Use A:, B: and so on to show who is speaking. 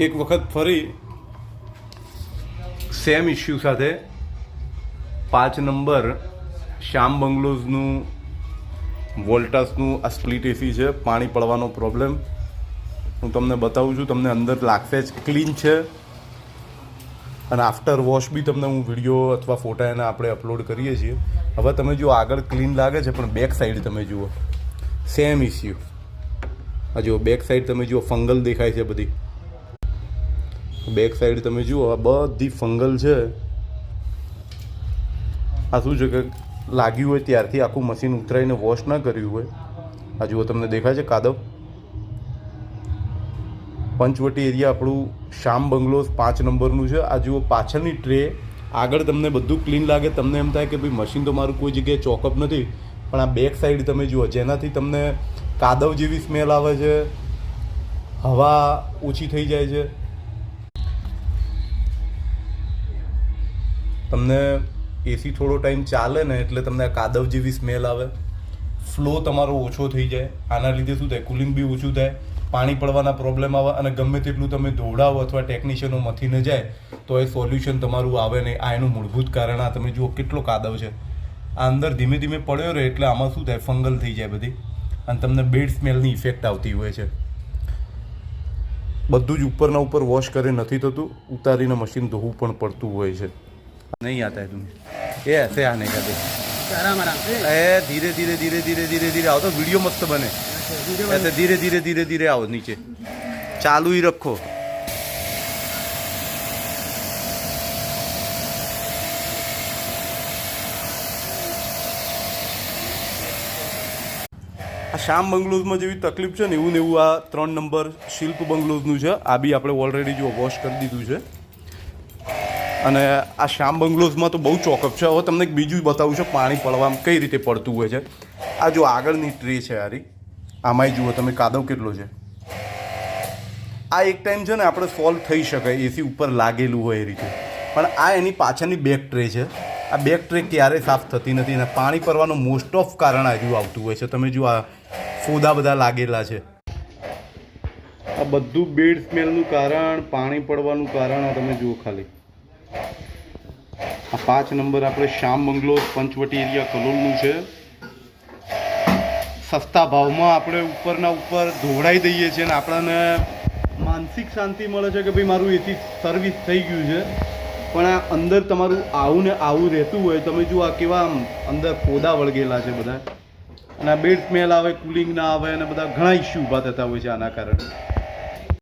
A: એક વખત ફરી સેમ ઇસ્યુ સાથે 5 નંબર શ્યામ બંગલોઝનું વોલ્ટાસનું આ સ્પ્લિટ એસી છે, પાણી પડવાનો પ્રોબ્લેમ હું તમને બતાવું છું. તમને અંદર લાગશે જ ક્લીન છે અને આફ્ટર વોશ બી તમને હું વિડીયો અથવા ફોટા એને આપણે અપલોડ કરીએ છીએ. હવે તમે જુઓ આગળ ક્લીન લાગે છે પણ બેક સાઈડ તમે જુઓ સેમ ઇસ્યુ. આ જુઓ બેક સાઈડ તમે જુઓ ફંગલ દેખાય છે બધી. બેક સાઈડ તમે જુઓ આ બધી ફંગલ છે. આ શું છે કે લાગ્યું હોય ત્યારથી આખું મશીન ઉતરાઈને વોશ ના કર્યું હોય. આ જુઓ તમને દેખાય છે કાદવ. પંચવટી એરિયા આપણું શ્યામ બંગલોઝ 5 નંબરનું છે. આ જુઓ પાછળની ટ્રે, આગળ તમને બધું ક્લીન લાગે, તમને એમ થાય કે ભાઈ મશીન તો મારું કોઈ જગ્યાએ ચોકઅપ નથી, પણ આ બેક સાઈડ તમે જુઓ જેનાથી તમને કાદવ જેવી સ્મેલ આવે છે, હવા ઓછી થઈ જાય છે. તમને એસી થોડો ટાઈમ ચાલે ને એટલે તમને આ કાદવ જેવી સ્મેલ આવે, ફ્લો તમારો ઓછો થઈ જાય. આના લીધે શું થાય, કુલિંગ બી ઓછું થાય, પાણી પડવાના પ્રોબ્લેમ આવે અને ગમે તેટલું તમે દોડાવો અથવા ટેકનિશિયનો મથી ન જાય તો એ સોલ્યુશન તમારું આવે નહીં. આ એનું મૂળભૂત કારણ. આ તમે જુઓ કેટલો કાદવ છે. આ અંદર ધીમે ધીમે પડ્યો રહે એટલે આમાં શું થાય, ફંગલ થઈ જાય બધી અને તમને બેડ સ્મેલની ઇફેક્ટ આવતી હોય છે. બધું જ ઉપરના ઉપર વોશ કરી નથી થતું, ઉતારીને મશીન ધોવું પણ પડતું હોય છે. નહીં આતા તું એ ऐसे आने का देख ए धीरे धीरे धीरे धीरे धीरे धीरे आओ तो वीडियो मस्त बने. ऐसे धीरे धीरे धीरे धीरे आओ नीचे, चालू ही रखो. આ શ્યામ બંગલોઝમાં જેવી તકલીફ છે ને એવું ને એવું આ 3 નંબર શિલ્પ બંગલોઝનું છે. આ બી આપણે ઓલરેડી જો વોશ કરી દીધું છે. અને આ શ્યામ બંગલોઝમાં તો બહુ ચોકઅપ છે. હવે તમને એક બીજું બતાવું છું પાણી પડવામાં કઈ રીતે પડતું હોય છે. આ જો આગળની ટ્રે છે આરી, આમાંય જુઓ તમે કાદવ કેટલો છે. આ એક ટાઈમ છે ને આપણે સોલ્વ થઈ શકાય એસી ઉપર લાગેલું હોય એ રીતે, પણ આ એની પાછળની બેક ટ્રે છે. આ બેક ટ્રે ક્યારેય સાફ થતી નથી અને પાણી પડવાનું મોસ્ટ ઓફ કારણ આજુ આવતું હોય છે. તમે જુઓ આ ફોદા બધા લાગેલા છે. આ બધું બેડ સ્મેલનું કારણ, પાણી પડવાનું કારણ આ તમે જુઓ ખાલી. આ 5 નંબર આપણે શ્યામ બંગલોઝ પંચવટી એરિયા કલોલનું છે. સસ્તા ભાવમાં આપણે ઉપરના ઉપર ધોવડાવી દઈએ છીએ અને આપણને માનસિક શાંતિ મળે છે કે ભાઈ મારું એસી સર્વિસ થઈ ગયું છે. પણ આ અંદર તમારું આવું ને આવું રહેતું હોય. તમે જુઓ આ કેવા અંદર ફોદા વળગેલા છે બધા અને આ બેડ સ્મેલ આવે, કુલિંગ ના આવે અને બધા ઘણા ઇસ્યુ ઊભા થતા હોય છે આના કારણે.